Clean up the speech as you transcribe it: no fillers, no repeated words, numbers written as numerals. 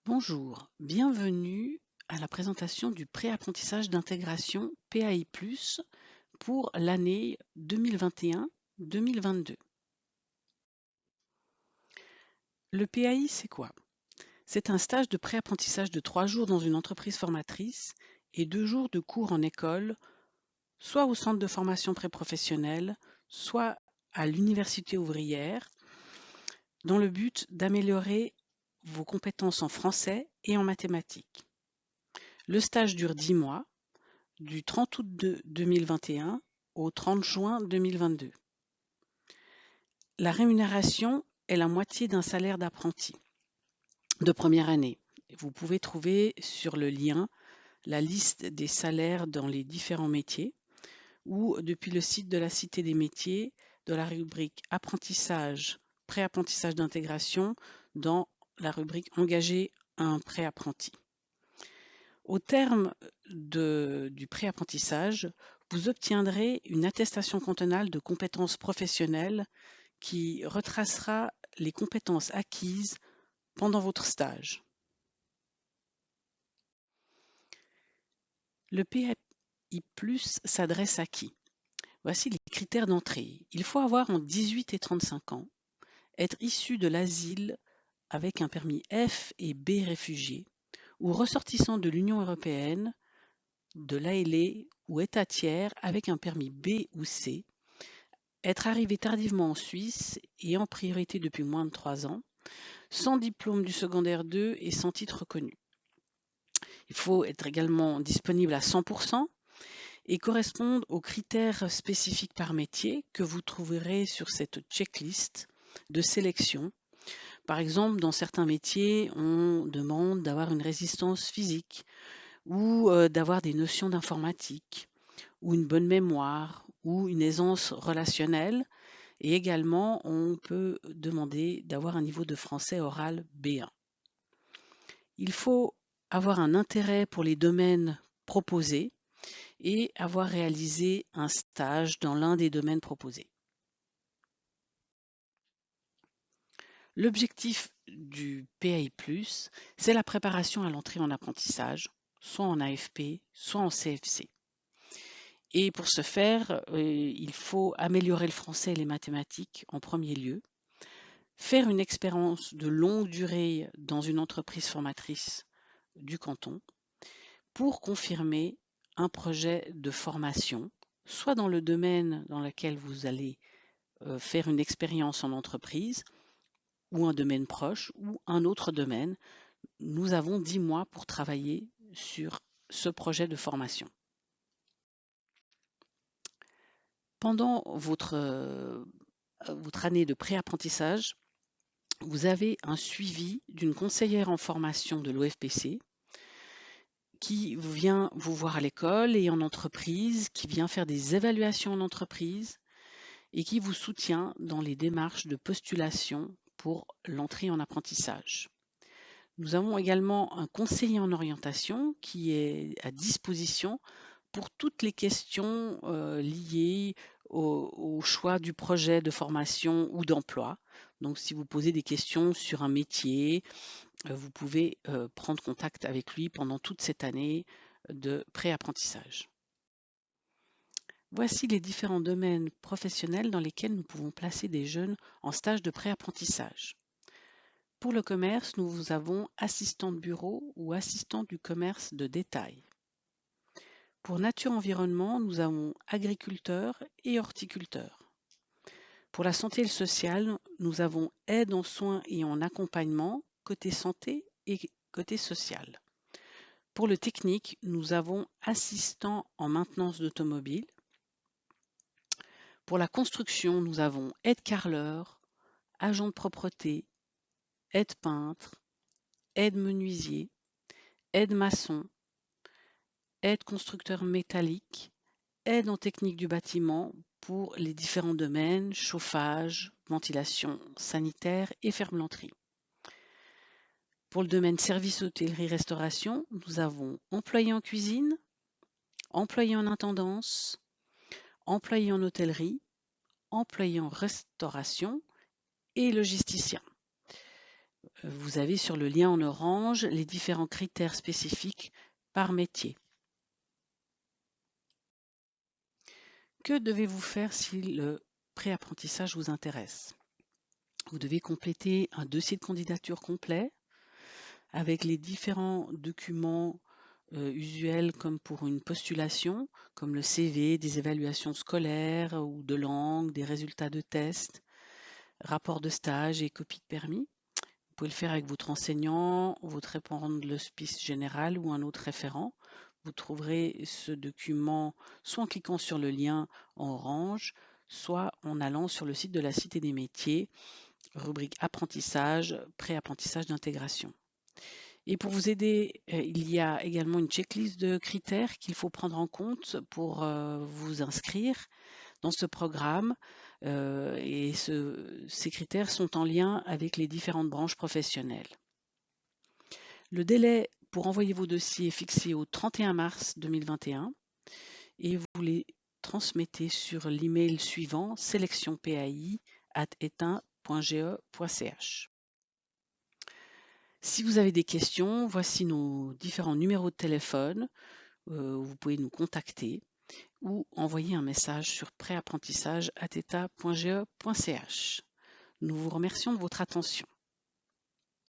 Bonjour, bienvenue à la présentation du pré-apprentissage d'intégration PAI+, pour l'année 2021-2022. Le PAI, c'est quoi? C'est un stage de pré-apprentissage de 3 jours dans une entreprise formatrice et 2 jours de cours en école, soit au centre de formation pré-professionnelle, soit à l'université ouvrière, dans le but d'améliorer vos compétences en français et en mathématiques. Le stage dure 10 mois, du 30 août 2021 au 30 juin 2022. La rémunération est la moitié d'un salaire d'apprenti de première année. Vous pouvez trouver sur le lien la liste des salaires dans les différents métiers ou depuis le site de la Cité des métiers de la rubrique apprentissage, pré-apprentissage d'intégration dans la rubrique engager un pré-apprenti. Au terme du pré-apprentissage, vous obtiendrez une attestation cantonale de compétences professionnelles qui retracera les compétences acquises pendant votre stage. Le PAI+ s'adresse à qui? Voici les critères d'entrée. Il faut avoir entre 18 et 35 ans, être issu de l'asile avec un permis F et B réfugié ou ressortissant de l'Union européenne, de l'ALE ou État tiers avec un permis B ou C, être arrivé tardivement en Suisse et en priorité depuis moins de 3 ans, sans diplôme du secondaire 2 et sans titre reconnu. Il faut être également disponible à 100% et correspondre aux critères spécifiques par métier que vous trouverez sur cette checklist de sélection. Par exemple, dans certains métiers, on demande d'avoir une résistance physique ou d'avoir des notions d'informatique ou une bonne mémoire ou une aisance relationnelle. Et également, on peut demander d'avoir un niveau de français oral B1. Il faut avoir un intérêt pour les domaines proposés et avoir réalisé un stage dans l'un des domaines proposés. L'objectif du PAI+, c'est la préparation à l'entrée en apprentissage, soit en AFP, soit en CFC. Et pour ce faire, il faut améliorer le français et les mathématiques en premier lieu, faire une expérience de longue durée dans une entreprise formatrice du canton pour confirmer un projet de formation, soit dans le domaine dans lequel vous allez faire une expérience en entreprise, ou un domaine proche, ou un autre domaine. Nous avons 10 mois pour travailler sur ce projet de formation. Pendant votre année de pré-apprentissage, vous avez un suivi d'une conseillère en formation de l'OFPC qui vient vous voir à l'école et en entreprise, qui vient faire des évaluations en entreprise et qui vous soutient dans les démarches de postulation pour l'entrée en apprentissage. Nous avons également un conseiller en orientation qui est à disposition pour toutes les questions liées au choix du projet de formation ou d'emploi. Donc si vous posez des questions sur un métier, vous pouvez prendre contact avec lui pendant toute cette année de pré-apprentissage. Voici les différents domaines professionnels dans lesquels nous pouvons placer des jeunes en stage de pré-apprentissage. Pour le commerce, nous avons assistant de bureau ou assistant du commerce de détail. Pour nature-environnement, nous avons agriculteur et horticulteur. Pour la santé et le social, nous avons aide en soins et en accompagnement, côté santé et côté social. Pour le technique, nous avons assistant en maintenance d'automobile. Pour la construction, nous avons aide-carreleur, agent de propreté, aide-peintre, aide-menuisier, aide-maçon, aide-constructeur métallique, aide en technique du bâtiment pour les différents domaines, chauffage, ventilation sanitaire et ferblanterie. Pour le domaine service hôtellerie-restauration, nous avons employé en cuisine, employé en intendance, employé en hôtellerie, employé en restauration et logisticien. Vous avez sur le lien en orange les différents critères spécifiques par métier. Que devez-vous faire si le préapprentissage vous intéresse? Vous devez compléter un dossier de candidature complet avec les différents documents usuels comme pour une postulation, comme le CV, des évaluations scolaires ou de langue, des résultats de tests, rapport de stage et copie de permis. Vous pouvez le faire avec votre enseignant, votre référent de l'hospice général ou un autre référent. Vous trouverez ce document soit en cliquant sur le lien en orange, soit en allant sur le site de la Cité des métiers, rubrique apprentissage, pré-apprentissage d'intégration. Et pour vous aider, il y a également une checklist de critères qu'il faut prendre en compte pour vous inscrire dans ce programme. Et ces critères sont en lien avec les différentes branches professionnelles. Le délai pour envoyer vos dossiers est fixé au 31 mars 2021 et vous les transmettez sur l'email suivant selectionpai@etain.ge.ch. Si vous avez des questions, voici nos différents numéros de téléphone où vous pouvez nous contacter ou envoyer un message sur préapprentissage@eta.ge.ch. Nous vous remercions de votre attention.